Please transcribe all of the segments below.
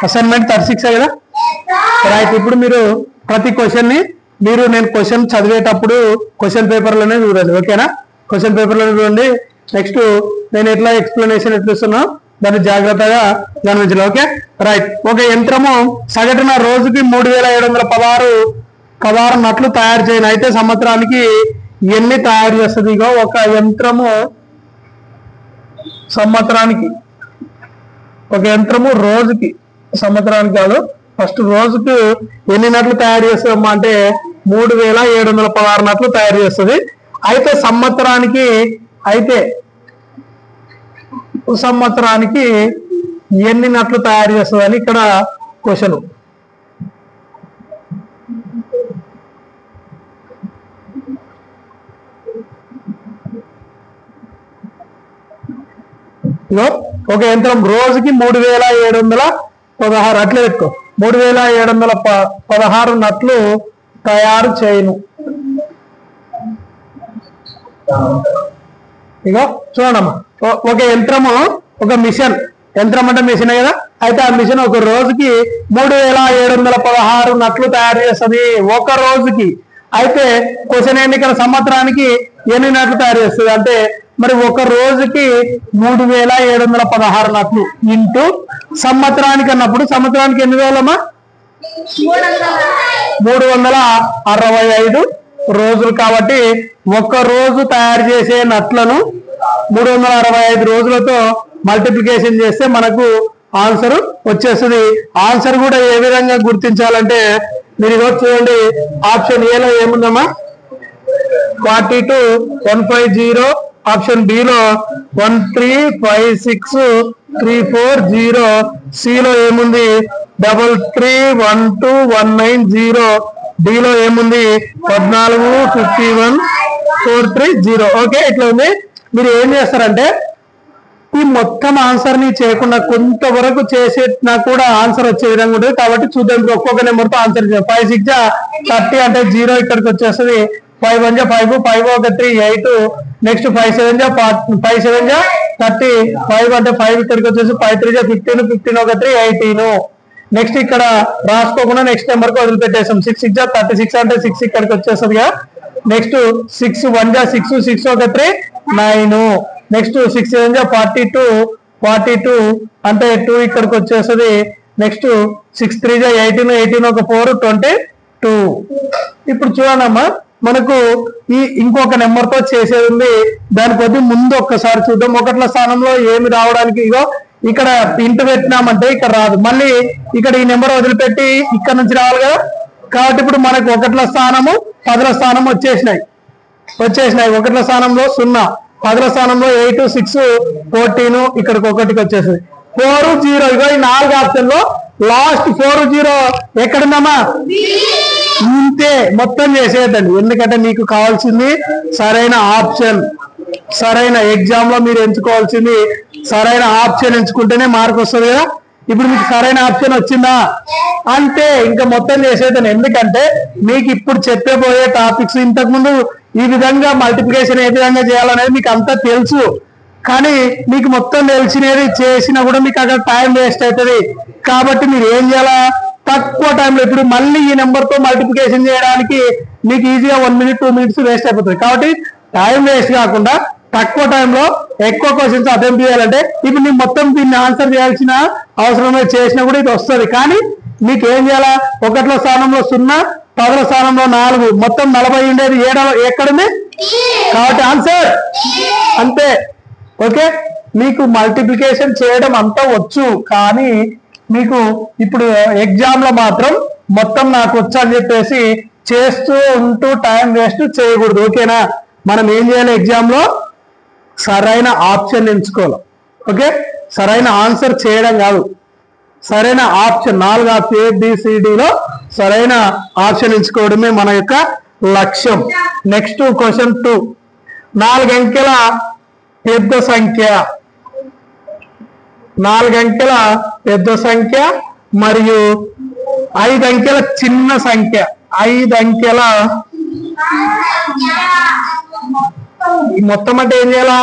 Assignment 36 కదా right. ఇప్పుడు మీరు ప్రతి క్వశ్చన్ ని నేను క్వశ్చన్ చదివేటప్పుడు క్వశ్చన్ పేపర్లోనే చూడండి, ఓకేనా? క్వశ్చన్ పేపర్లోనే చూడండి. నెక్స్ట్ నేను ఎట్లా ఎక్స్ప్లెనేషన్ ఎట్లా దాన్ని జాగ్రత్తగా గమనించాలి, ఓకే రైట్. ఒక యంత్రము సగటున రోజుకి 3716 నట్లు తయారు చేయను, అయితే సంవత్సరానికి ఎన్ని తయారు చేస్తుంది? ఇగో ఒక యంత్రము రోజుకి, సంవత్సరానికి కాదు, ఫస్ట్ రోజుకు ఎన్ని నట్లు తయారు చేస్తామా అంటే 3716 నట్లు తయారు చేస్తుంది. అయితే సంవత్సరానికి ఎన్ని నట్లు తయారు చేస్తుంది అని ఇక్కడ క్వశ్చన్. ఒక యంత్రం రోజుకి 3716 అట్లే పెట్టుకో, 3716 నట్లు తయారు చేయను. ఇగో చూడమ్మా, ఒక యంత్రము, ఒక మిషన్, యంత్రం అంటే మిషన్ కదా, అయితే ఆ మిషన్ ఒక రోజుకి 3716 నట్లు తయారు చేస్తుంది ఒక రోజుకి. అయితే క్వశ్చన్ ఏంటి ఇక్కడ, సంవత్సరానికి ఎన్ని నట్లు తయారు చేస్తుంది అంటే, మరి ఒక రోజుకి 3716 నట్లు ఇంటూ సంవత్సరానికి అన్నప్పుడు సంవత్సరానికి ఎన్ని రోజులమ్మా? 365 రోజులు. కాబట్టి ఒక రోజు తయారు చేసే నట్లను 365 రోజులతో మల్టిప్లికేషన్ చేస్తే మనకు ఆన్సర్ వచ్చేస్తుంది. ఆన్సర్ కూడా ఏ విధంగా గుర్తించాలంటే మీరు చూడండి, ఆప్షన్ ఏలో ఏముందమ్మా 42 150, ఆప్షన్ బిలో 1356340, సిలో ఏముంది 3312190, డిలో ఏముంది 1451430. ఓకే, ఇట్లా ఉంది. మీరు ఏం చేస్తారంటే ఈ మొత్తం ఆన్సర్ ని చేయకుండా కొంతవరకు చేసేనా కూడా ఆన్సర్ వచ్చే విధంగా ఉంటుంది. కాబట్టి చూద్దాం, ఒక్కొక్క నెంబర్తో ఆన్సర్ చేయాలి. 5 6 30 అంటే 0 ఇక్కడికి వచ్చేస్తుంది. 5 1 5, 5 1 3 8, నెక్స్ట్ 5 7 30, 5 అంటే 5 ఇక్కడికి వచ్చేసి 5 3 15, 15 1 3 18. నెక్స్ట్ ఇక్కడ రాసుకోకుండా నెక్స్ట్ నెంబర్ కి వదిలిపెట్టేసాం. 6 6 36 అంటే 6 ఇక్కడికి వచ్చేస్తుంది కదా. నెక్స్ట్ 6 1 6, 6 1 3 9. నెక్స్ట్ 6 7 42 అంటే 2 ఇక్కడికి వచ్చేస్తుంది. నెక్స్ట్ 6 3 18, 18 1 4 22. ఇప్పుడు చూడమ్మా, మనకు ఈ ఇంకొక నెంబర్ తో చేసేది ఉంది. దాని కొద్ది ముందు ఒక్కసారి చూద్దాం. ఒకట్ల స్థానంలో ఏమి రావడానికి, ఇగో ఇక్కడ ఇంటూ పెట్టినామంటే ఇక్కడ రాదు, మళ్ళీ ఇక్కడ ఈ నెంబర్ వదిలిపెట్టి ఇక్కడ నుంచి రావాలి కదా. కాబట్టి ఇప్పుడు మనకు ఒకట్ల స్థానము, పదుల స్థానం వచ్చేసినాయి. ఒకట్ల స్థానంలో 0, పదుల స్థానంలో 8 6 14, ఇక్కడికి ఒకటికి వచ్చేసింది 4 0. ఇగో ఈ 4 ఆప్షన్ లో లాస్ట్ 4 0 ఎక్కడుందమ్మా? ఇంతే, మొత్తం చేసేదండి. ఎందుకంటే మీకు కావాల్సింది సరైన ఆప్షన్. సరైన ఎగ్జామ్ లో మీరు ఎంచుకోవాల్సింది సరైన ఆప్షన్ ఎంచుకుంటేనే మార్క్ వస్తుంది కదా. ఇప్పుడు మీకు సరైన ఆప్షన్ వచ్చిందా అంటే ఇంకా మొత్తం చేసేదని. ఎందుకంటే మీకు ఇప్పుడు చెప్పబోయే టాపిక్స్ ఇంతకు ముందు ఈ విధంగా మల్టిప్లికేషన్ ఏ విధంగా చేయాలనేది మీకు అంతా తెలుసు. కానీ మీకు మొత్తం తెలిసినది చేసినా కూడా మీకు అక్కడ టైం వేస్ట్ అవుతుంది. కాబట్టి మీరు ఏం చేయాలా, తక్కువ టైంలో ఇప్పుడు మళ్ళీ ఈ నెంబర్ తో మల్టిప్లికేషన్ చేయడానికి మీకు ఈజీగా 1 minute 2 minutes వేస్ట్ అయిపోతుంది. కాబట్టి టైం వేస్ట్ కాకుండా తక్కువ టైంలో ఎక్కువ క్వశ్చన్స్ అటెంప్ట్ చేయాలంటే ఇప్పుడు నీకు మొత్తం దీన్ని ఆన్సర్ చేయాల్సిన అవసరం చేసినా కూడా ఇది వస్తుంది. కానీ మీకు ఏం చేయాలా, ఒకట్ల స్థానంలో 0, పదుల స్థానంలో 4, మొత్తం 40 ఉండేది ఎక్కడుంది? కాబట్టి ఆన్సర్ అంతే. ఓకే, మీకు మల్టిప్లికేషన్ చేయడం అంతా వచ్చు, కానీ మీకు ఇప్పుడు ఎగ్జామ్ లో మాత్రం మొత్తం నాకు వచ్చు అని చెప్పేసి చేస్తూ ఉంటూ టైం వేస్ట్ చేయకూడదు. ఓకేనా? మనం ఏం చేయాలి, ఎగ్జామ్ లో సరైన ఆప్షన్ ఎంచుకోవాలి. ఓకే, సరైన ఆన్సర్ చేయడం కాదు, సరైన ఆప్షన్ 4 ABCDలో సరైన ఆప్షన్ ఎంచుకోవడమే మన యొక్క లక్ష్యం. Next question 2. 4 అంకెల పెద్ద సంఖ్య, 4 అంకెల పెద్ద సంఖ్య మరియు 5 అంకెల చిన్న సంఖ్య, 5 అంకెల మొత్తం అంటే ఏం చేయాలా?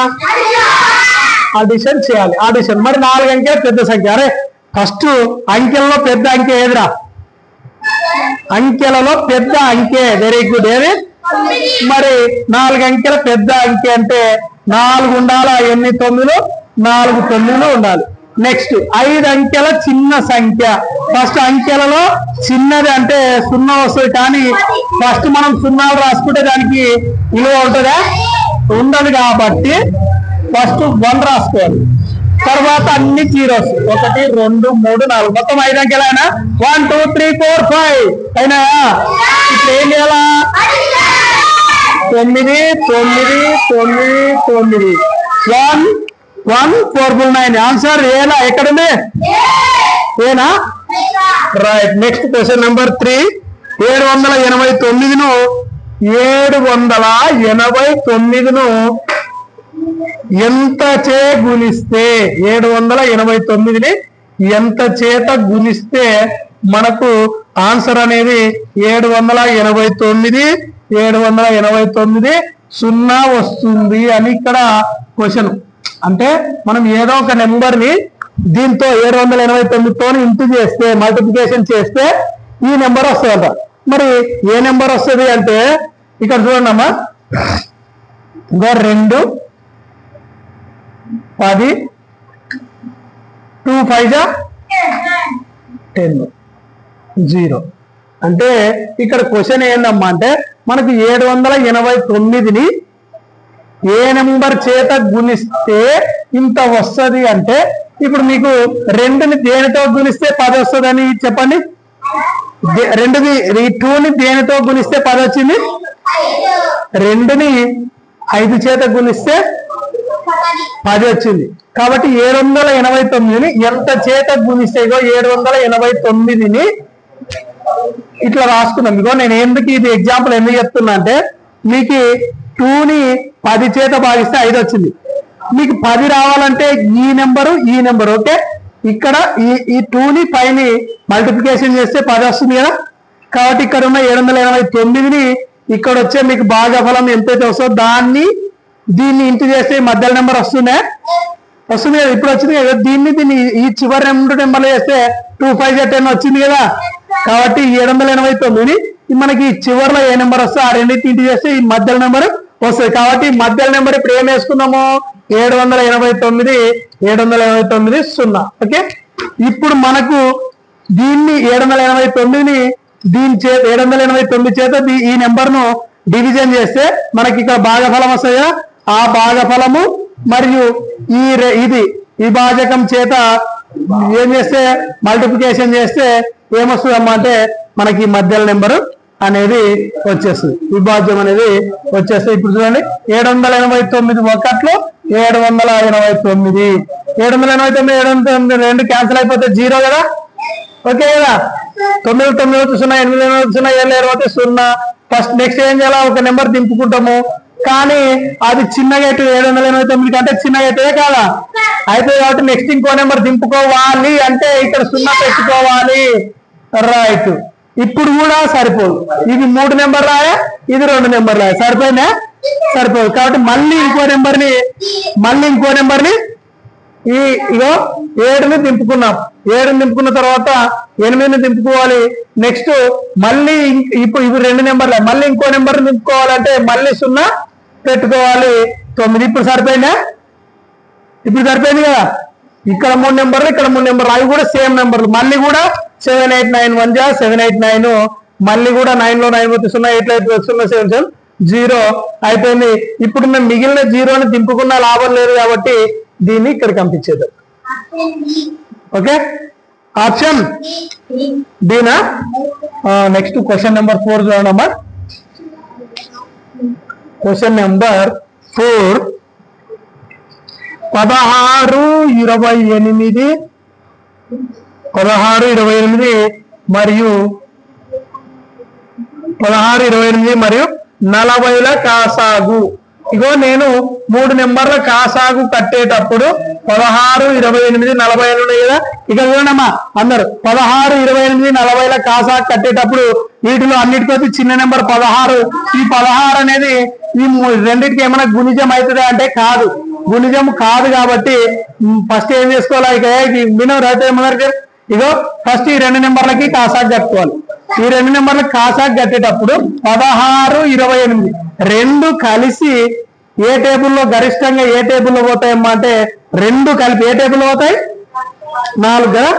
అడిషన్ చేయాలి. అడిషన్. మరి 4 అంకెల పెద్ద సంఖ్య. అరే ఫస్ట్ అంకెలలో పెద్ద అంకె ఏదిరా? అంకెలలో పెద్ద అంకె. Very good. ఏది? మరి 4 అంకెల పెద్ద అంకె అంటే 4 ఉండాలా? ఎన్ని 9? 4 9 ఉండాలి. నెక్స్ట్ 5 అంకెల చిన్న సంఖ్య. ఫస్ట్ అంకెలలో చిన్నది అంటే 0 వస్తుంది, కానీ ఫస్ట్ మనం 0 రాసుకుంటే దానికి విలువ ఉంటుందా? ఉండదు. కాబట్టి ఫస్ట్ 1 రాసుకోవాలి. తర్వాత అన్ని జీరోస్. 1 2 3 4 మొత్తం 5 అంకెలు అయినా 1 2 3 4 5 అయినా. ఇప్పుడు ఏం చేయాలా? 9 9 9 9 1 1 4 9. ఆన్సర్ ఏనా? ఎక్కడుంది? ఏనా? రైట్. Next question number 3. 789ను 789ను ఎంత చే గుణిస్తే, 789ని ఎంత చేత గుణిస్తే మనకు ఆన్సర్ అనేది 789 0 వస్తుంది అని ఇక్కడ క్వశ్చన్. అంటే మనం ఏదో ఒక నెంబర్ ని దీంతో 789తో ఇంటూ చేస్తే, మల్టిప్లికేషన్ చేస్తే ఈ నెంబర్ వస్తుందంట. మరి ఏ నెంబర్ వస్తుంది అంటే ఇక్కడ చూడండి అమ్మా. 2 10 2 5 10 0. అంటే ఇక్కడ క్వశ్చన్ ఏందమ్మా అంటే మనకు 789ని ఏ నెంబర్ చేత గుణిస్తే ఇంత వస్తుంది అంటే, ఇప్పుడు మీకు 2ని దేనితో గుణిస్తే 10 వస్తుందని చెప్పండి. 2ని 2ని దేనితో గుణిస్తే 10 వచ్చింది? 2ని 5 చేత గుణిస్తే 10 వచ్చింది. కాబట్టి 789ని ఎంత చేత గుణిస్తే, 789ని ఇట్లా రాసుకున్నాం. ఇగో నేను ఎందుకు ఇది ఎగ్జాంపుల్ ఎందుకు చెప్తున్నా అంటే, మీకు 2ని 10 చేత భాగిస్తే 5 వచ్చింది. మీకు 10 రావాలంటే ఈ నెంబరు ఓకే. ఇక్కడ ఈ 2ని 5ని మల్టిప్లికేషన్ చేస్తే 10 వస్తుంది కదా. కాబట్టి ఇక్కడ ఉన్న 789ని ఇక్కడ వచ్చే మీకు భాగఫలం ఎంతైతే వస్తుందో దీన్ని ఇంటూ చేస్తే మధ్యలో నెంబర్ వస్తుంది కదా. ఇప్పుడు వచ్చింది కదా. దీన్ని ఈ చివరి 2 నెంబర్లు చేస్తే 2 5 10 వచ్చింది కదా. కాబట్టి 789ని మనకి చివరిలో ఏ నెంబర్ వస్తే ఆ రెండింటి ఇంటూ చేస్తే ఈ మధ్యలో నెంబర్ వస్తుంది. కాబట్టి మధ్యలో నెంబర్ ఇప్పుడు ఏం వేసుకున్నాము? 789 0. ఓకే. ఇప్పుడు మనకు దీన్ని 789ని 789 చేత ఈ నెంబర్ ను డివిజన్ చేస్తే మనకి ఇక్కడ భాగఫలం వస్తాయి కదా. ఆ భాగఫలము మరియు ఇది విభాజకం చేత ఏం చేస్తే మల్టిప్లికేషన్ చేస్తే ఏమొస్తుందమ్మా అంటే మనకి మధ్యలో నెంబరు అనేది వచ్చేస్తుంది, విభాజ్యం అనేది వచ్చేస్తుంది. ఇప్పుడు చూడండి 789 ఒకట్లో 789 789 2 క్యాన్సిల్ అయిపోతే 0 కదా. ఓకే కదా. 9 9 0 8 0 7 0. ఫస్ట్ నెక్స్ట్ ఏం చేయాలి? ఒక నెంబర్ దింపుకుంటాము, కానీ అది చిన్నగా 789 కంటే చిన్నగా అయితే కాదా అయితే. కాబట్టి నెక్స్ట్ ఇంకో నెంబర్ దింపుకోవాలి అంటే ఇక్కడ 0 పెట్టుకోవాలి. రైట్. ఇప్పుడు కూడా సరిపోదు. ఇది 3 నెంబర్ రాయా, ఇది 2 నెంబర్ రాయా, సరిపోయినా? సరిపోదు. కాబట్టి మళ్ళీ ఇంకో నెంబర్ని ఇగో 7ని దింపుకున్నాం. 7ని దింపుకున్న తర్వాత 8ని దింపుకోవాలి. నెక్స్ట్ మళ్ళీ ఇప్పుడు ఇవి 2 నెంబర్లే, మళ్ళీ ఇంకో నెంబర్ దింపుకోవాలంటే మళ్ళీ 0 పెట్టుకోవాలి. 9. ఇప్పుడు సరిపోయిందా? ఇప్పుడు సరిపోయింది కదా. ఇక్కడ 3 నెంబర్లు, ఇక్కడ 3 నెంబర్లు, అవి కూడా సేమ్ నెంబర్లు. మళ్ళీ కూడా 7 8 9 1 7 8 9. మళ్ళీ కూడా 9 లో 9 పోతే 0 8 8 0 7 7 0 అయిపోయింది. ఇప్పుడు మేము మిగిలిన 0ని దింపుకున్న లాభం లేదు కాబట్టి దీన్ని ఇక్కడ పంపించేద్దాం. ఓకే. ఆప్షన్ డీనా. నెక్స్ట్ క్వశ్చన్ నెంబర్ 4 చూడమ్మా. Question number 4. 16 28 మరియు 16, 28 మరియు 40ల కాసాగు. ఇగో నేను 3 నెంబర్ల కాసాగు కట్టేటప్పుడు 16, 28, 40 ఉన్నాయి కదా. ఇక చూడమ్మా అందరు 16, 28, 40ల కాసాగు కట్టేటప్పుడు వీటిలో అన్నిటికీ చిన్న నెంబర్ 16. ఈ 16 అనేది ఈ రెండింటికి ఏమైనా గుణిజం అవుతుందా అంటే కాదు, గుణిజం కాదు. కాబట్టి ఫస్ట్ ఏం చేసుకోవాలి, ఇక వినో రైతు ఏమన్నారు, ఇగో ఫస్ట్ ఈ 2 నెంబర్లకి కాసాగు కట్టుకోవాలి. ఈ 2 నెంబర్లకు కాసాగు కట్టేటప్పుడు 16, 28 రెండు కలిసి ఏ టేబుల్లో గరిష్టంగా ఏ టేబుల్లో పోతాయమ్మా అంటే 2 కలిపి ఏ టేబుల్లో పోతాయి 4 కదా.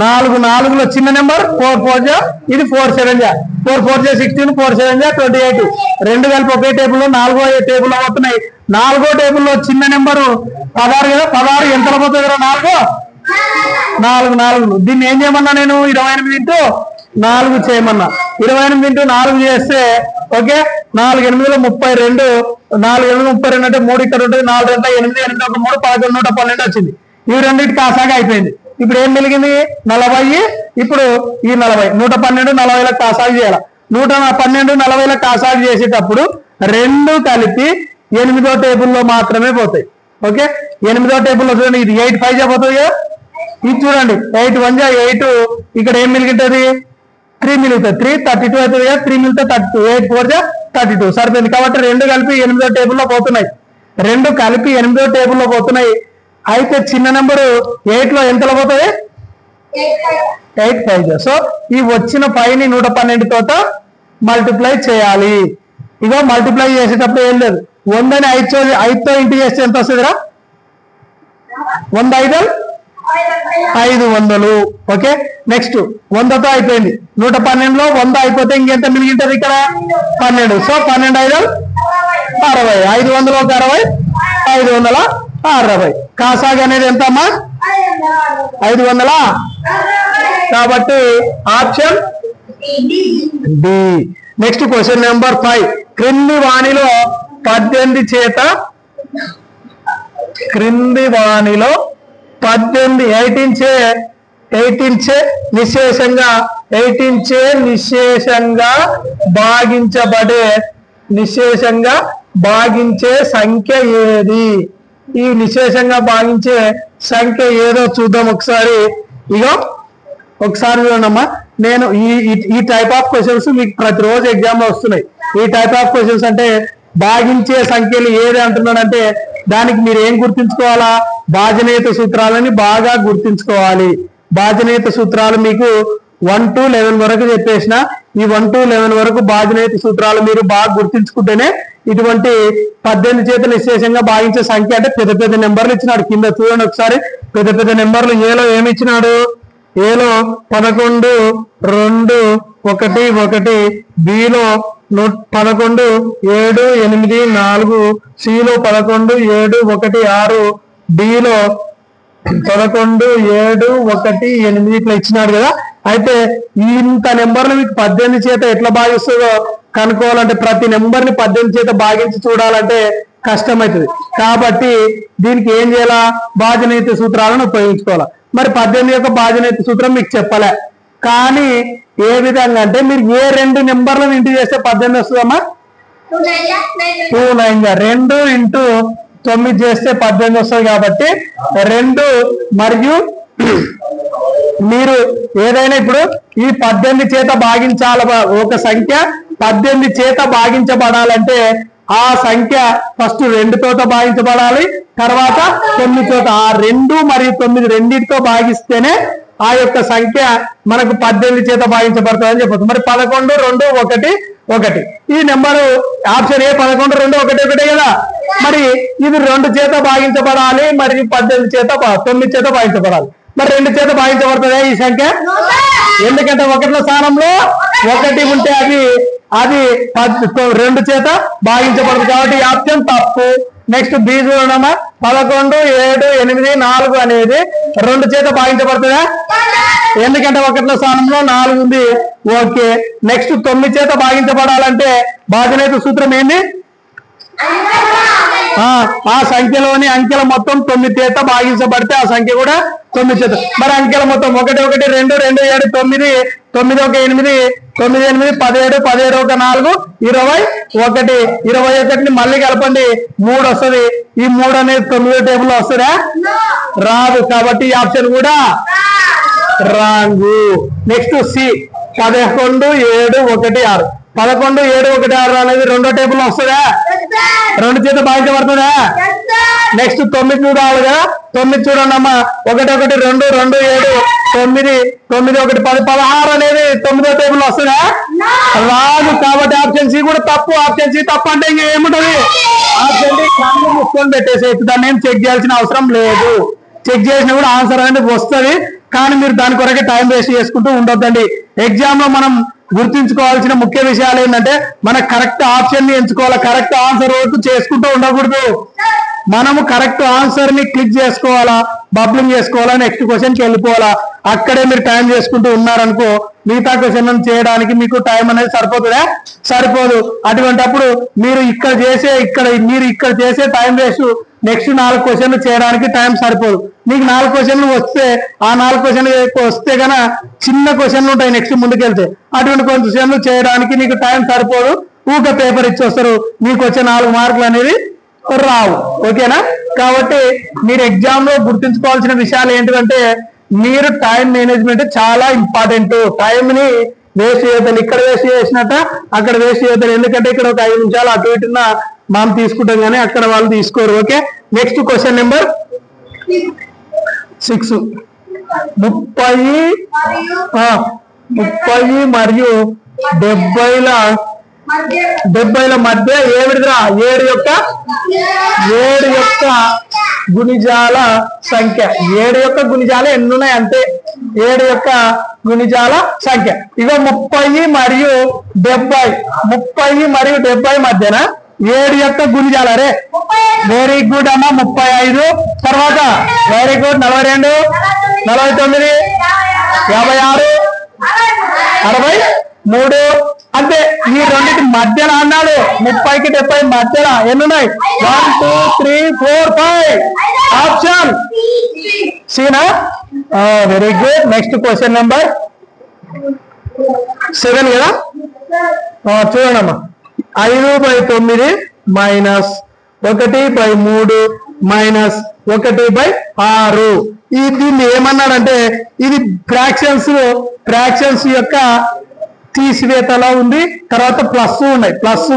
4 4లో చిన్న నెంబర్ 4 4 జా, ఇది 4 7 జా, 4 4 జా 16, 4 7 జా 28. 2 కలిపి ఒకే టేబుల్లో 4వ టేబుల్లో పోతున్నాయి. 4వ టేబుల్లో చిన్న నెంబరు 16 కదా. 16 ఎంతలో పోతుంది కదా 4 4. దీన్ని ఏం చేయమన్నా నేను 28 ఇంటూ 4 చేయమన్నా. 28 ఇంటూ 4 చేస్తే ఓకే 4 8లో 32, 4 8 32 అంటే 3 ఇక్కడ ఉంటుంది, 4 2 8 8 1 3 11 112 వచ్చింది. ఇవి రెండింటి కాసాగా అయిపోయింది. ఇప్పుడు ఏం మిగిలింది 40. ఇప్పుడు ఈ 40 112 40ల కాసాగు చేయాలి. 112 40ల కాసాగు చేసేటప్పుడు 2 కలిపి 8వ టేబుల్లో మాత్రమే పోతాయి. ఓకే 8వ టేబుల్లో చూడండి, ఇది 8 5 జా పోతుంది కదా. ఇది చూడండి 8 1 జా 8. ఇక్కడ ఏం మిగిలింటది 3 మిగులుతుంది, 3 32 అవుతుంది కదా. 3 మిగిలితే 32, 8 4 జా 32 సరిపోయింది. కాబట్టి 2 కలిపి 8వ టేబుల్లో పోతున్నాయి. 2 కలిపి 8వ టేబుల్లో పోతున్నాయి. అయితే చిన్న నెంబరు 8లో ఎంతలో పోతుంది 8 5 జా. సో ఈ వచ్చిన 5ని 112 తోట మల్టిప్లై చేయాలి. ఇగో మల్టిప్లై చేసేటప్పుడు ఏం లేదు, 100ని 5తో ఇంటూ చేస్తే ఎంత వస్తుందిరా 100 5 500. ఓకే నెక్స్ట్ 100తో అయిపోయింది. 112లో 100 అయిపోతే ఇంకెంత మిగిలింటది ఇక్కడ 12. సో 12 5 60, 500 ఒక 60, 560. కాసాగు అనేది ఎంత అమ్మా 500. కాబట్టి option D. Next question number 5. క్రింది వాణిలో 18 చేత 18 చే నిశేషంగా భాగించే సంఖ్య ఏది? ఈ నిశేషంగా భాగించే సంఖ్య ఏదో చూద్దాం ఒకసారి. ఇగో ఒకసారి చూడమ్మా, నేను ఈ టైప్ ఆఫ్ క్వశ్చన్స్ మీకు ప్రతిరోజు ఎగ్జామ్ లో వస్తున్నాయి. ఈ టైప్ ఆఫ్ క్వశ్చన్స్ అంటే భాగించే సంఖ్యలు ఏది అంటున్నానంటే దానికి మీరు ఏం గుర్తుంచుకోవాలా, భాజనీయత సూత్రాలని బాగా గుర్తుంచుకోవాలి. భాజనీయత సూత్రాలు మీకు 1 to 11 వరకు చెప్పేసిన. ఈ 1 to 11 వరకు భాజనీయత సూత్రాలు మీరు బాగా గుర్తుంచుకుంటేనే ఇటువంటి 18 చేత నిశేషంగా భాగించే సంఖ్య అంటే పెద్ద పెద్ద నెంబర్లు ఇచ్చినాడు. కింద చూడండి ఒకసారి, పెద్ద పెద్ద నెంబర్లు ఏలో ఏమి ఇచ్చినాడు, ఏలో 11 2 1 1, బిలో 11 7 8 4, సిలో 11 7 1 6, డిలో 11 7 1 8 ఇట్లా ఇచ్చినాడు కదా. అయితే ఇంత నెంబర్లు మీకు 18 చేత ఎట్లా భాగిస్తుందో కనుక్కోవాలంటే ప్రతి నెంబర్ని 18 చేత భాగించి చూడాలంటే కష్టమవుతుంది. కాబట్టి దీనికి ఏం చేయాలా, భాజనీయత సూత్రాలను ఉపయోగించుకోవాలా. మరి 18 యొక్క భాజనీయత సూత్రం మీకు చెప్పలే, కానీ ఏ విధంగా అంటే మీరు ఏ 2 నెంబర్లను ఇంటూ చేస్తే 18 వస్తుందమ్మా 2 9 గా 2 ఇంటూ 9 చేస్తే 18 వస్తుంది. కాబట్టి 2 మరియు మీరు ఏదైనా ఇప్పుడు ఈ 18 చేత భాగించాల ఒక సంఖ్య 18 చేత భాగించబడాలంటే ఆ సంఖ్య ఫస్ట్ 2 తోట భాగించబడాలి, తర్వాత 9 తోట. ఆ 2 మరియు 9 రెండింటితో భాగిస్తేనే ఆ యొక్క సంఖ్య మనకు 18 చేత భాగించబడుతుంది అని చెప్పొచ్చు. మరి 11 2 1 1 ఈ నెంబరు ఆప్షన్ ఏ 11 2 1 1 కదా. మరి ఇది 2 చేత భాగించబడాలి, మరి 18 చేత 9 చేత భాగించబడాలి. మరి 2 చేత భాగించబడుతుంది ఈ సంఖ్య, ఎందుకంటే 1ల స్థానంలో 1 ఉంటే అది 2 చేత భాగించబడుతుంది. కాబట్టి ఈ ఆప్షన్ తప్పు. నెక్స్ట్ బి చూడమ్మా, 11 7 8 4 అనేది 2 చేత భాగించబడుతుందా, ఎందుకంటే 1ల స్థానంలో 4 ఉంది. ఓకే నెక్స్ట్ 9 చేత భాగించబడాలంటే భాజనీయత సూత్రం ఏంది, ఆ సంఖ్యలోని అంకెల మొత్తం 9 చేత భాగించబడితే ఆ సంఖ్య కూడా 9 చేత. మరి అంకెల మొత్తం 1 1 2 2 7 9 9 1 8 9 8 17 17 1 4 21 21ని మళ్ళీ కలపండి 3 వస్తుంది ఈ 3 అనేది 9వ టేబుల్ లో వస్తుందా రాదు కాబట్టి ఈ ఆప్షన్ కూడా రాంగ్ నెక్స్ట్ సి 11 7 1 6 11 7 1 6 అనేది 2వ టేబుల్ లో వస్తుందా 2 చేత భావించబడుతుందా నెక్స్ట్ 9 చూడాలిగా 9 చూడండి అమ్మా 1 1 2 2 7 9 9 1 10 16 అనేది 9వ టేబుల్ లో వస్తుందా రాదు కాబట్టి ఆప్షన్ సి కూడా తప్పు ఆప్షన్ సి తప్పు అంటే ఇంకా ఏముంటది ఆప్షన్ డి కన్ను ముసుకొని పెట్టేసేయచ్చు దాన్ని ఏం చెక్ చేయాల్సిన అవసరం లేదు చెక్ చేసినా కూడా ఆన్సర్ అనేది వస్తుంది కానీ మీరు దాని కొరకే టైం వేస్ట్ చేసుకుంటూ ఉండొద్దండి ఎగ్జామ్ లో మనం గుర్తుంచుకోవాల్సిన ముఖ్య విషయాలు ఏంటంటే మన కరెక్ట్ ఆప్షన్ ని ఎంచుకోవాలి కరెక్ట్ ఆన్సర్ వరకు చేసుకుంటూ ఉండకూడదు మనము కరెక్ట్ ఆన్సర్ ని క్లిక్ చేసుకోవాలా బబ్లింగ్ చేసుకోవాలా నెక్స్ట్ క్వశ్చన్ కి వెళ్ళిపోవాలా అక్కడే మీరు టైం చేసుకుంటూ ఉన్నారనుకో మిగతా క్వశ్చన్ చేయడానికి మీకు టైం అనేది సరిపోతుందా సరిపోదు అటువంటప్పుడు మీరు ఇక్కడ చేసే టైం వేస్ట్ నెక్స్ట్ 4 క్వశ్చన్లు చేయడానికి టైం సరిపోదు మీకు 4 క్వశ్చన్లు వస్తే ఆ 4 క్వశ్చన్లు వస్తే కన్నా చిన్న క్వశ్చన్లు ఉంటాయి నెక్స్ట్ ముందుకెళ్తే అటువంటి క్వశ్చన్లు చేయడానికి నీకు టైం సరిపోదు ఊక పేపర్ ఇచ్చి వస్తారు మీకు వచ్చే 4 మార్కులు అనేది రావు ఓకేనా కాబట్టి మీరు ఎగ్జామ్ లో గుర్తుంచుకోవాల్సిన విషయాలు ఏంటంటే మీరు టైం మేనేజ్మెంట్ చాలా ఇంపార్టెంట్ టైం ని వేస్ట్ చేయొద్దని ఇక్కడ వేస్ట్ చేసినట్ట అక్కడ వేస్ట్ చేయొద్దని ఎందుకంటే ఇక్కడ ఒక 5 నిమిషాలు అటు ఇటున్న మనం తీసుకుంటాం కానీ అక్కడ వాళ్ళు తీసుకోరు ఓకే నెక్స్ట్ క్వశ్చన్ నెంబర్ 6 30 మరియు 70ల మధ్య ఏమిటిరా 7 యొక్క గుణిజాల సంఖ్య 7 యొక్క గుణిజాలు ఎన్ని ఉన్నాయి అంతే 7 యొక్క గుణిజాల సంఖ్య ఇక 30 మరియు 70 మధ్యన 7 యొక్క గుణిజాలు అరే వెరీ గుడ్ అమ్మా 35 తర్వాత వెరీ గుడ్ 42 49 56 63 అంతే ఈ రెండింటి మధ్యలో అన్నాడు 30కి 70 మధ్యలో ఎన్నున్నాయి 1 2 3 4 5 ఆప్షన్ సీనా very good next question number 7 కదా చూడండి అమ్మా 5/9 మైనస్ 1/3 మైనస్ 1/6 దీన్ని ఏమన్నాడంటే ఇది ఫ్రాక్షన్స్ యొక్క తీసివేతలో ఉంది తర్వాత ప్లస్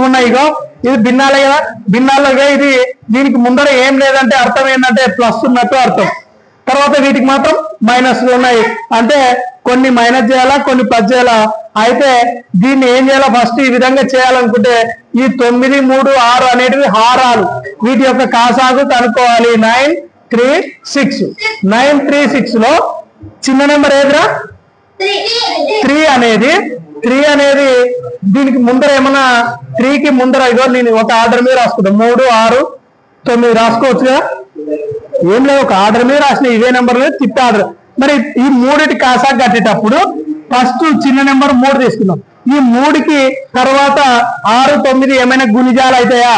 ఉన్నాయి ఇగో ఇది భిన్నాలే కదా భిన్నాలుగా ఇది దీనికి ముందర ఏం లేదంటే అర్థం ఏంటంటే ప్లస్ ఉన్నట్టు అర్థం తర్వాత వీటికి మాత్రం మైనస్లు ఉన్నాయి అంటే కొన్ని మైనస్ చేయాలా కొన్ని ప్లస్ చేయాలా అయితే దీన్ని ఏం చేయాలా ఫస్ట్ ఈ విధంగా చేయాలనుకుంటే ఈ 9 3 6 అనేటివి హారాలు వీటి యొక్క కాసాగు కనుక్కోవాలి 9 3 6 9 3 6 లో చిన్న నెంబర్ ఏదిరా 3 అనేది దీనికి ముందర ఏమన్నా 3కి ముందర ఇగో నేను ఒక ఆర్డర్ మీద రాసుకుంటా 3 6 9 రాసుకోవచ్చుగా ఏం లేదు ఒక ఆర్డర్ మీద రాసిన ఇదే నెంబర్ మీద తిప్పి ఆర్డర్ మరి ఈ 3టి కాసా కట్టేటప్పుడు ఫస్ట్ చిన్న నెంబర్ 3 తీసుకున్నాం ఈ 3కి తర్వాత 6 9 ఏమైనా గుణిజాలు అవుతాయా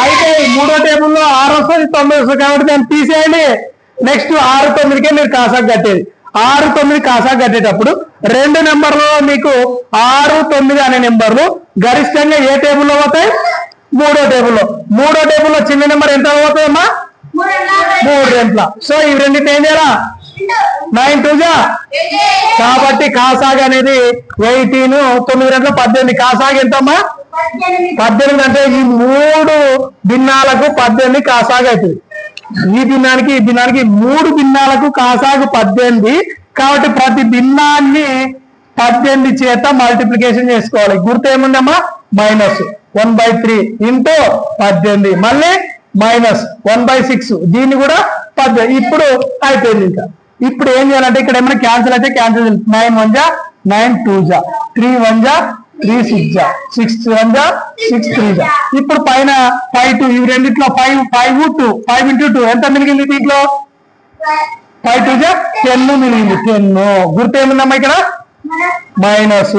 అయితే 3వ టేబుల్లో 6 వస్తుంది 9 వస్తుంది కాబట్టి దాన్ని తీసేయండి నెక్స్ట్ 6 9కే మీరు కాసా కట్టేది 6 9 కాసా కట్టేటప్పుడు 2 నెంబర్లో మీకు 6 9 అనే నెంబర్లు గరిష్టంగా ఏ టేబుల్లో పోతాయి 3వ టేబుల్లో చిన్న నెంబర్ ఎంత పోతాయమ్మా 3 రెంట్ల సో ఈ రెండింటి ఏం చేయాలా 9 2 కాబట్టి కాసాగ్ అనేది 18 9 రెంట్ల 18 కాసాగ్ ఎంతమ్మా 18 అంటే ఈ 3 భిన్నాలకు 18 కాసాగ్ అవుతుంది ఈ భిన్నానికి 3 భిన్నాలకు కాసాగు 18 కాబట్టి ప్రతి భిన్నాన్ని 18 చేత మల్టిప్లికేషన్ చేసుకోవాలి గుర్తు ఏముందమ్మా మైనస్ 1/3 ఇంటూ 18 మళ్ళీ మైనస్ 1/6 దీన్ని కూడా 18 ఇప్పుడు అయిపోయింది ఇంకా ఇప్పుడు ఏం చేయాలంటే ఇక్కడ ఏమైనా క్యాన్సిల్ అయితే క్యాన్సిల్ 9 1 9 2 3 1 3 6 1 6 3 ఇప్పుడు పైన 5 2 ఇవి రెండిట్లో 5 into 2 ఎంత మిగిలింది దీంట్లో 5 2 10 మిగిలింది 10 గుర్తు ఏముందమ్మా ఇక్కడ మైనస్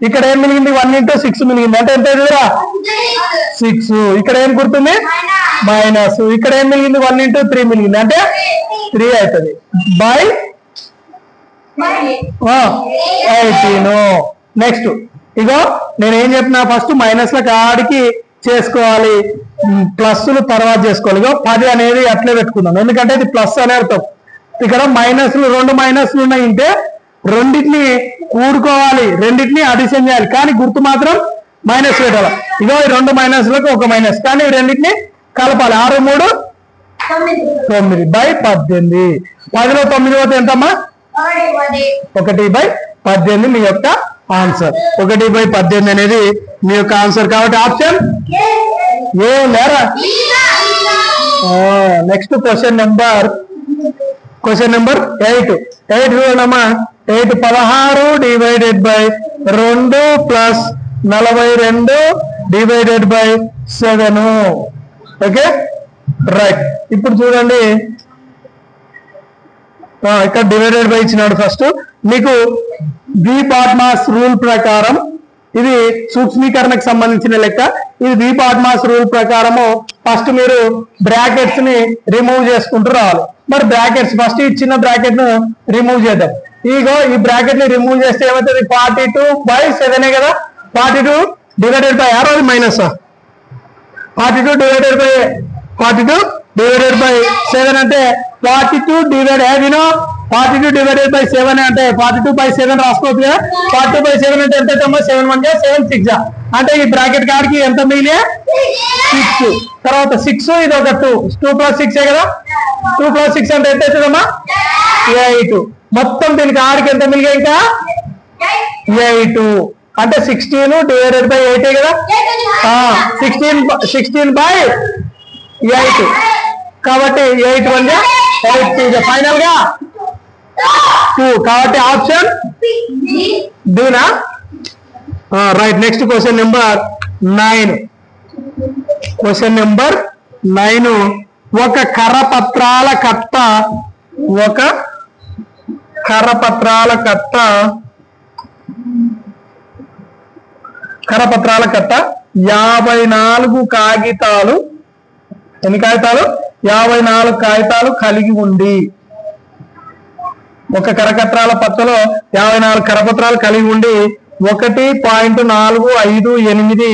ఇక్కడ ఏం మిగిలింది 1 into 6 మిగిలింది అంటే ఎంత ఎదురా 6 ఇక్కడ ఏం గుర్తుంది మైనస్ ఇక్కడ ఏం మిగిలింది 1 into 3 మిగిలింది అంటే 3 అవుతుంది బై 18 నెక్స్ట్ ఇగో నేను ఏం చెప్పినా ఫస్ట్ మైనస్ల కాడికి చేసుకోవాలి, ప్లస్లు తర్వాత చేసుకోవాలి. ఇగో 10 అనేది అట్లే పెట్టుకుందాం, ఎందుకంటే ఇది ప్లస్ అనే అర్థం. ఇక్కడ మైనస్లు 2 మైనస్లు ఉన్నాయంటే రెండింటిని కూడుకోవాలి, రెండింటిని అడిషన్ చేయాలి, కానీ గుర్తు మాత్రం మైనస్ పెట్టాలి. ఇగో ఈ 2 మైనస్లకు 1 మైనస్, కానీ రెండింటిని కలపాలి. 6 3 9 బై 18. 10లో 9 పోతే ఎంతమ్మా? 1/18 మీ యొక్క ఆన్సర్. 1/18 అనేది మీ యొక్క ఆన్సర్. కాబట్టి ఆప్షన్ ఏ లేరా? Next question number 8. 8 చూడమ్మా. 8 16 divided by 2 plus 42 divided by 7. Okay right. ఇప్పుడు చూడండి ఇక్కడ డివైడెడ్ బై ఇచ్చినాడు. ఫస్ట్ మీకు వి బాట్మాస్ రూల్ ప్రకారం ఇది సూక్ష్మీకరణకు సంబంధించిన లెక్క. ఇది వి బాట్మాస్ రూల్ ప్రకారము ఫస్ట్ మీరు బ్రాకెట్స్ ని రిమూవ్ చేసుకుంటూ రావాలి. మరి బ్రాకెట్స్ ఫస్ట్ ఈ చిన్న బ్రాకెట్ ను రిమూవ్ చేద్దాం. ఇగో ఈ బ్రాకెట్ ని రిమూవ్ చేస్తే ఏమవుతుంది? 42/7 కదా. 42 డివైడెడ్ బై అది మైనస్ 42 డివైడెడ్ బై 7 అంటే 42 డివైడెడ్ బై 7 అంటే 42/7 రాసుకోవచ్చు కదా. 42/7 అంటే ఎంత? 7 1 7 6 అంటే ఈ బ్రాకెట్ కాడికి ఎంత మిగిలి? 6. తర్వాత 6 ఇది ఒక 2 + 6 కదా. 2 + 6 అంటే ఎంత అవుతుందమ్మా? 8. మొత్తం దీనికి ఆడికి ఎంత మిలిగా? ఇంకా 8 అంటే 16 డివైడెడ్ బై 8 కదా. 16/8 కాబట్టి 8 1 8 ఫైనల్ గా 2. కాబట్టి ఆప్షన్ డూనా right. Next question number 9. Question number 9. ఒక కరపత్రాల కట్ట 54 కాగితాలు, ఎన్ని కాగితాలు? 54 కాగితాలు కలిగి ఉండి, ఒక కరపత్రాల పట్టలో 54 కరపత్రాలు కలిగి ఉండి 1.458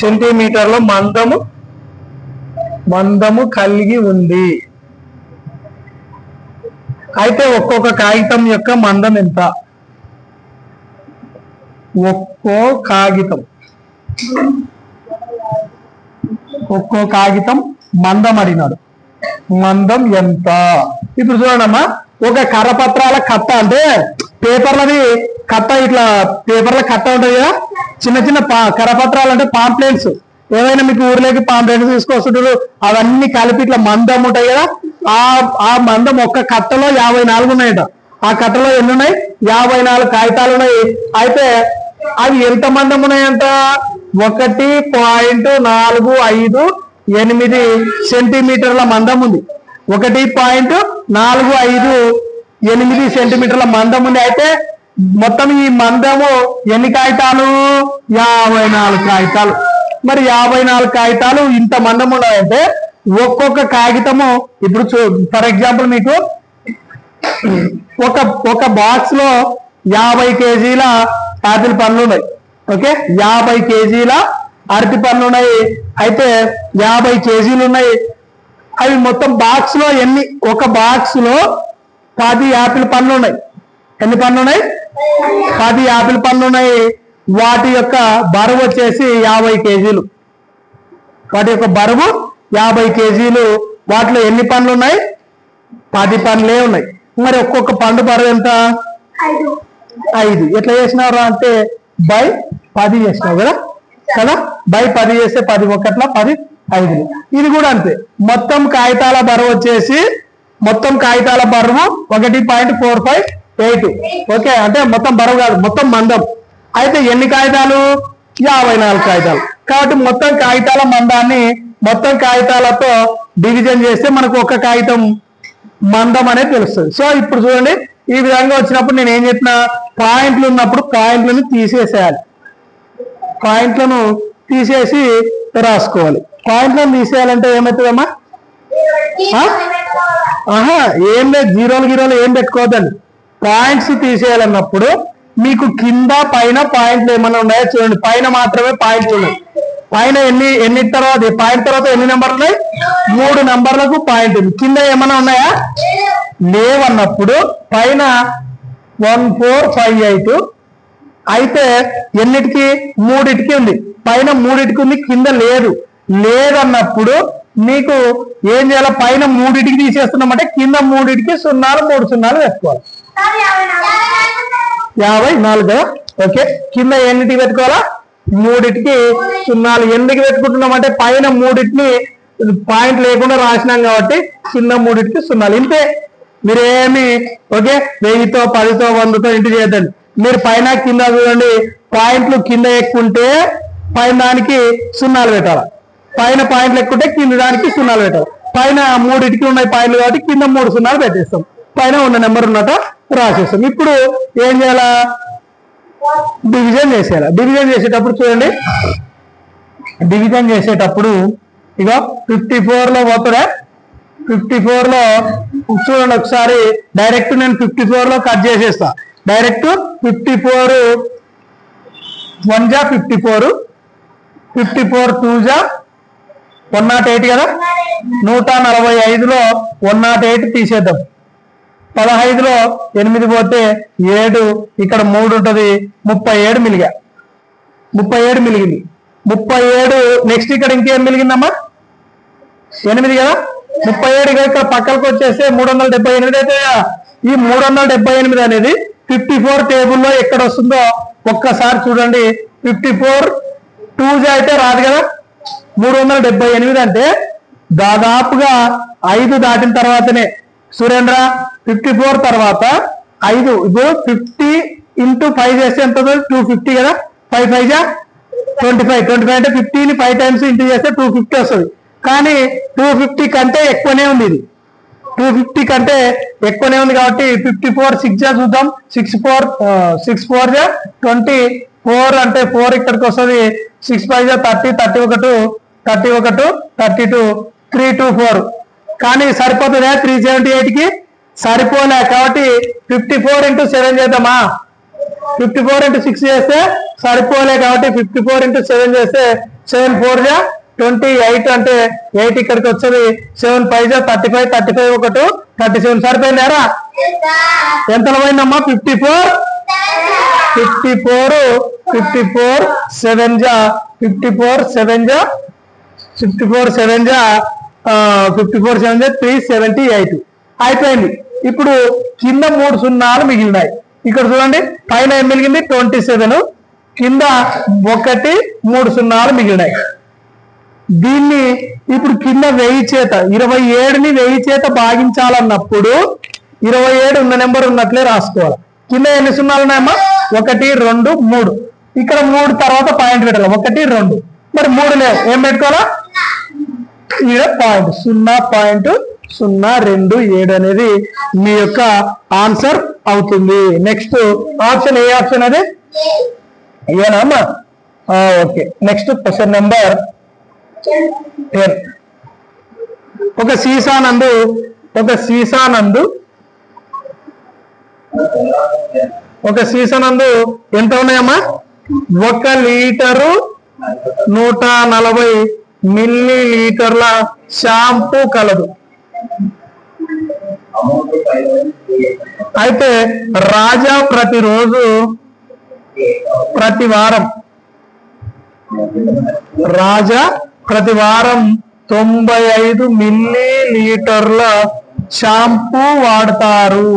సెంటీమీటర్ల మందము కలిగి ఉంది. అయితే ఒక్కొక్క కాగితం యొక్క మందం ఎంత? ఒక్కో కాగితం మందం అడిగినాడు. మందం ఎంత? ఇప్పుడు చూడండమ్మా, ఒక కరపత్రాల కట్ట అంటే పేపర్లది కట్ట, ఇట్లా పేపర్ల కట్ట ఉంటుంది కదా. చిన్న చిన్న కరపత్రాలు అంటే పాంప్లెట్స్, ఏమైనా మీకు ఊర్లోకి పాంప్లెట్స్ తీసుకొస్తుంటారు, అవన్నీ కలిపి ఇట్లా మందం ఉంటాయి కదా. ఆ మందం ఒక్క కట్టలో 54 ఉన్నాయట. ఆ కట్టలో ఎన్ని ఉన్నాయి? 54 కాగితాలు ఉన్నాయి. అయితే అవి ఎంత మందం ఉన్నాయంట? 1.458 సెంటీమీటర్ల మందం ఉంది. 1.458 సెంటీమీటర్ల మందం ఉంది. అయితే మొత్తం ఈ మందము ఎన్ని కాగితాలు? 54 కాగితాలు. మరి 54 కాగితాలు ఇంత మందం ఉన్నాయంటే ఒక్కొక్క కాగితము, ఇప్పుడు ఫర్ ఎగ్జాంపుల్ మీకు ఒక బాక్స్ లో 50 కేజీల యాపిల్ పండ్లు ఉన్నాయి. ఓకే, 50 కేజీల అరటి పండ్లు ఉన్నాయి. అయితే 50 కేజీలు ఉన్నాయి. అవి మొత్తం బాక్స్ లో ఎన్ని? ఒక బాక్స్ లో 10 యాపిల్ పండ్లు ఉన్నాయి. ఎన్ని పండ్లు ఉన్నాయి? 10 యాపిల్ పండ్లు ఉన్నాయి. వాటి యొక్క బరువు వచ్చేసి 50 కేజీలు. వాటి యొక్క బరువు 50 కేజీలు. వాటిలో ఎన్ని పండ్లు ఉన్నాయి? 10 పండ్లే ఉన్నాయి. మరి ఒక్కొక్క పండు బరువు ఎంత? 5. ఎట్లా చేసినారు అంటే బై 10 చేసినావు కదా. బై 10 చేస్తే 10 ఒకట్ల 10 5. ఇది కూడా అంతే. మొత్తం కాగితాల బరువు వచ్చేసి, మొత్తం కాగితాల బరువు 1.458. ఓకే, అంటే మొత్తం బరువు కాదు, మొత్తం మందం. అయితే ఎన్ని కాగితాలు? 54 కాగితాలు. కాబట్టి మొత్తం కాగితాల మందాన్ని మొత్తం కాగితాలతో డివిజన్ చేస్తే మనకు ఒక కాగితం మందం అనేది తెలుస్తుంది. సో ఇప్పుడు చూడండి, ఈ విధంగా వచ్చినప్పుడు నేను ఏం చెప్పిన, పాయింట్లు ఉన్నప్పుడు పాయింట్లను తీసేసేయాలి. పాయింట్లను తీసేసి రాసుకోవాలి. పాయింట్లను తీసేయాలంటే ఏమవుతుందమ్మా? ఏం లేదు, జీరోలు ఏం పెట్టుకోవద్దండి. పాయింట్స్ తీసేయాలన్నప్పుడు మీకు కింద పైన పాయింట్లు ఏమైనా ఉన్నాయో చూడండి. పైన మాత్రమే పాయింట్లు ఉన్నాయి. పైన ఎన్ని తర్వాత పాయింట్ తర్వాత ఎన్ని నెంబర్లు ఉన్నాయి? 3 నెంబర్లకు పాయింట్ ఉంది. కింద ఏమైనా ఉన్నాయా? లేవన్నప్పుడు పైన 1 4 5 8 అయితే ఎన్నిటికి? 3టికి ఉంది. పైన 3టికి ఉంది, కింద లేదన్నప్పుడు మీకు ఏం చేయాలి? పైన 3టికి తీసేస్తున్నామంటే కింద 3టికి 0 3 0 వేసుకోవాలి. 54 కదా. ఓకే, కింద ఎన్నిటికి పెట్టుకోవాలా? 3టికి 0. ఎందుకు పెట్టుకుంటున్నామంటే పైన 3టిని పాయింట్ లేకుండా రాసినాం కాబట్టి కింద 3టికి 0. ఇంతే, మీరేమి ఓకే 1000తో 10తో 100తో ఇంటి చేయద్దండి. మీరు పైన కింద చూడండి, పాయింట్లు కింద ఎక్కుంటే పైన దానికి 0 పెట్టాలి, పైన పాయింట్లు ఎక్కుంటే కింద దానికి 0 పెట్టాలి. పైన 3టికి ఉన్నాయి పాయింట్లు కాబట్టి కింద 3 0 పెట్టేస్తాం, పైన ఉన్న నెంబర్ ఉన్నట రాసేస్తాం. ఇప్పుడు ఏం చేయాలా? డివిజన్ చేసేయాలి. డివిజన్ చేసేటప్పుడు చూడండి, డివిజన్ చేసేటప్పుడు ఇక 54లో పోతుందా? 54లో చూడండి ఒకసారి, డైరెక్ట్ నేను 54లో కట్ చేసేస్తా. డైరెక్ట్ 54 1 జా 54, 54 2 జా 108 కదా. 145లో 108 తీసేద్దాం. 15లో 8 పోతే 7, ఇక్కడ 3 ఉంటుంది, 37 మిలిగా. 37 మిలిగింది. 37 నెక్స్ట్ ఇక్కడ ఇంకేం మిలిగిందమ్మా? 8 కదా. 37 ఇక్కడ పక్కలకు వచ్చేస్తే 378 అయితే ఈ 378 అనేది 54 టేబుల్లో ఎక్కడ వస్తుందో ఒక్కసారి చూడండి. 54 2 అయితే రాదు కదా. 378 అంటే దాదాపుగా 5 దాటిన తర్వాతనే సురేంద్ర 54 తర్వాత 5. ఇప్పుడు 50 × 5 చేస్తే ఎంత? 250 కదా. 5 5 జా 25. 25 అంటే 50ని 5 టైమ్స్ ఇంటూ చేస్తే 250 వస్తుంది. కానీ 250 కంటే ఎక్కువనే ఉంది. ఇది 250 కంటే ఎక్కువనే ఉంది కాబట్టి 54 6 జా చూద్దాం. 6 4 జా 24 అంటే 4 ఇక్కడికి వస్తుంది. 6 5 జా 30, 31 32 3 2 4. కానీ సరిపోతుందా? 378కి సరిపోలే కాబట్టి 54 × 7 చేద్దామా? 54 × 6 చేస్తే సరిపోలే కాబట్టి 54 × 7 చేస్తే 7 4 జా 28 అంటే 8 ఇక్కడికి వచ్చేది. 7 5 జా 35, 35 1 37. సరిపోయిందారా? ఎంతలో పోయిందమ్మా? 54 7 జా 54 7 జా 378 అయిపోయింది. ఇప్పుడు కింద 3 0 మిగిలినాయి. ఇక్కడ చూడండి, పైన ఏం మిగిలింది? 27, కింద 1 3 0 మిగిలినాయి. దీన్ని ఇప్పుడు కింద 1000 చేత 27ని 1000 చేత భాగించాలన్నప్పుడు 27 ఉన్న నెంబర్ ఉన్నట్లే రాసుకోవాలి. కింద ఎన్ని 0 ఉన్నాయమ్మా? 1 2 3. ఇక్కడ 3 తర్వాత పాయింట్ పెట్టాలి. 1 2 మరి 3 లేవు, ఏం పెట్టుకోవాలా? ఇక్కడ పాయింట్ 0.027 అనేది మీ యొక్క ఆన్సర్ అవుతుంది. నెక్స్ట్ ఆప్షన్ ఏ ఆప్షన్ అది? ఏనా అమ్మా? ఓకే. Next question number 10. ఒక సీసా నందు ఎంత ఉన్నాయమ్మా? 1 లీటరు 140 మిల్లీలీటర్ల షాంపూ కలదు. అయితే రాజా ప్రతి వారం 95 మిల్లీలీటర్ల షాంపూ వాడతారు.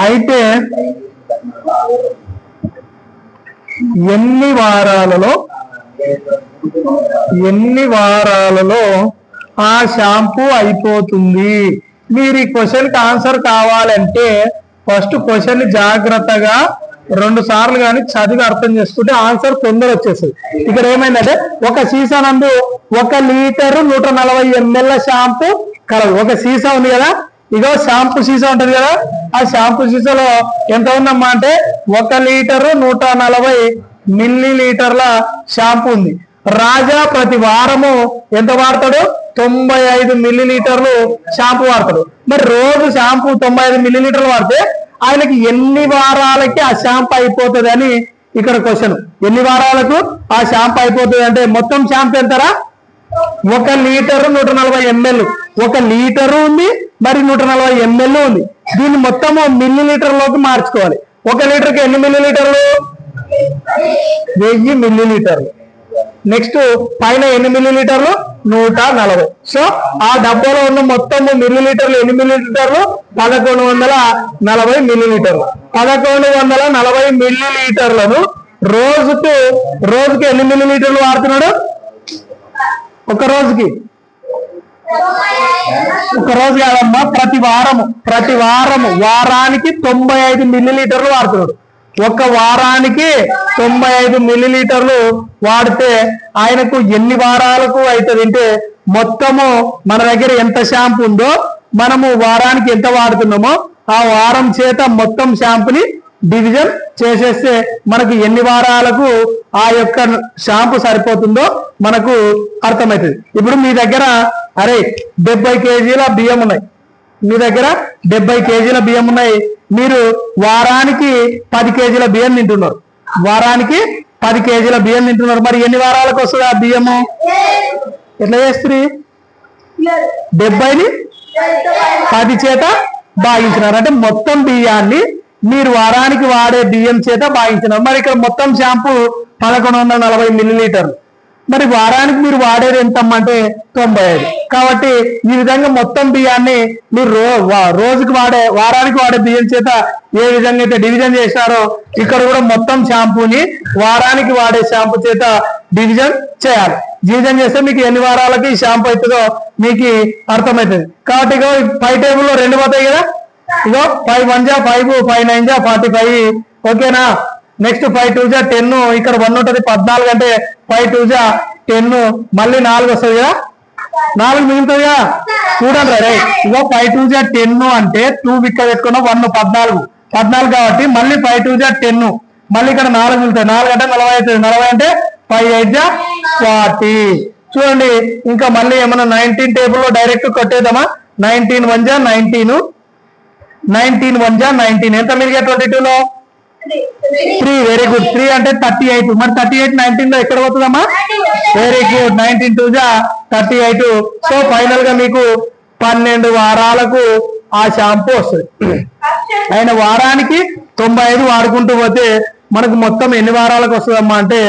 అయితే ఎన్ని వారాలలో ఆ షాంపూ అయిపోతుంది? మీరు ఈ క్వశ్చన్కి ఆన్సర్ కావాలంటే ఫస్ట్ క్వశ్చన్ జాగ్రత్తగా 2 సార్లు కానీ చదివి అర్థం చేసుకుంటే ఆన్సర్ తొందర వచ్చేస్తుంది. ఇక్కడ ఏమైందంటే ఒక సీసా నందు 1 లీటరు 140 ml షాంపూ కలదు. ఒక సీసా ఉంది కదా, ఇగో షాంపూ సీసా ఉంటుంది కదా, ఆ షాంపూ సీసాలో ఎంత ఉందమ్మా అంటే 1 లీటరు 140 మిల్లీలీటర్ల షాంపూ ఉంది. రాజా ప్రతి వారము ఎంత వాడతాడు? 95 మిల్లీలీటర్లు షాంపూ వాడతాడు. మరి రోజు షాంపూ 95 మిల్లీలీటర్లు వాడితే ఆయనకి ఎన్ని వారాలకి ఆ షాంపూ అయిపోతుంది అని ఇక్కడ క్వశ్చన్. ఎన్ని వారాలకు ఆ షాంపూ అయిపోతుంది అంటే మొత్తం షాంపూ ఎంతరా? 1 లీటరు 140 ml. 1 లీటరు ఉంది, మరి 140 ml ఉంది. దీన్ని మొత్తము మిల్లీలీటర్లోకి మార్చుకోవాలి. 1 లీటర్కి ఎన్ని మిల్లీలీటర్లు? 1000 మిల్లీలీటర్లు. నెక్స్ట్ పైన ఎన్ని మిల్లీలీటర్లు? 140. సో ఆ డబ్బాలో ఉన్న మొత్తము మిల్లీలీటర్లు ఎన్ని మిల్లీలీటర్లు? 1140 మిల్లీలీటర్లు. 1140 మిల్లీలీటర్లను రోజుకి ఎన్ని మిల్లీలీటర్లు వాడుతున్నాడు? ఒక రోజు కాదమ్మా, ప్రతి వారము వారానికి 95 మిల్లీలీటర్లు వాడుతున్నాడు. ఒక వారానికి 95 మిల్లీలీటర్లు వాడితే ఆయనకు ఎన్ని వారాలకు అవుతుంది అంటే మొత్తము మన దగ్గర ఎంత షాంపూ ఉందో మనము వారానికి ఎంత వాడుతున్నామో ఆ వారం చేత మొత్తం షాంపూని డివిజన్ చేసేస్తే మనకు ఎన్ని వారాలకు ఆ యొక్క షాంపూ సరిపోతుందో మనకు అర్థమవుతుంది. ఇప్పుడు మీ దగ్గర 70 కేజీల బియ్యం ఉన్నాయి. మీ దగ్గర 70 కేజీల బియ్యం ఉన్నాయి. మీరు వారానికి 10 కేజీల బియ్యం తింటున్నారు. వారానికి 10 కేజీల బియ్యం తింటున్నారు. మరి ఎన్ని వారాలకు వస్తుంది ఆ బియ్యము? ఎట్లా చేస్తుంది? 70ని 10 చేత భాగించినారు అంటే మొత్తం బియ్యాన్ని మీరు వారానికి వాడే బియ్యం చేత భాగించినారు. మరి ఇక్కడ మొత్తం షాంపూ 1140 మిల్లీలీటర్లు. మరి వారానికి మీరు వాడేది ఎంతమ్మంటే 95. కాబట్టి ఈ విధంగా మొత్తం బియ్యాన్ని మీరు వారానికి వాడే బియ్యం చేత ఏ విధంగా అయితే డివిజన్ చేశారో ఇక్కడ కూడా మొత్తం షాంపూని వారానికి వాడే షాంపూ చేత డివిజన్ చేయాలి. డివిజన్ చేస్తే మీకు ఎన్ని వారాలకి ఈ షాంపూ అవుతుందో మీకు అర్థమవుతుంది. కాబట్టి ఇగో 5 టేబుల్లో 2 పోతాయి కదా. ఇగో 5 1 జా 5, 5 9 జా 45. ఓకేనా? నెక్స్ట్ 5 2 జా 10. ఇక్కడ 1 ఉంటుంది 14 అంటే 5 2 జా 10. మళ్ళీ 4 వస్తుంది కదా, 4 మిగులుతుంది కదా. చూడండి ఇగో 5 2 జా 10 అంటే 2 విక్క పెట్టుకున్నా 1 14 కాబట్టి మళ్ళీ 5 2 జా 10. మళ్ళీ ఇక్కడ 4 మిగులుతాయి. 4 అంటే 40 అవుతుంది. 40 అంటే 5 8 జా 40. చూడండి ఇంకా మళ్ళీ ఏమన్నా 19 టేబుల్లో డైరెక్ట్ కొట్టేద్దామా? 19 1 జా 19, 19 1 జా 19. ఎంత మిగిలిగా 22లో? 3. Very good. 3 అంటే 38. మరి 38 19 లో ఎక్కడ పోతుందమ్మా? Very good. 19 2 జా 38. సో ఫైనల్ గా మీకు 12 వారాలకు ఆ షాంపూ వస్తుంది. ఆయన వారానికి 95 వాడుకుంటూ పోతే మనకు మొత్తం ఎన్ని వారాలకు వస్తుందమ్మా అంటే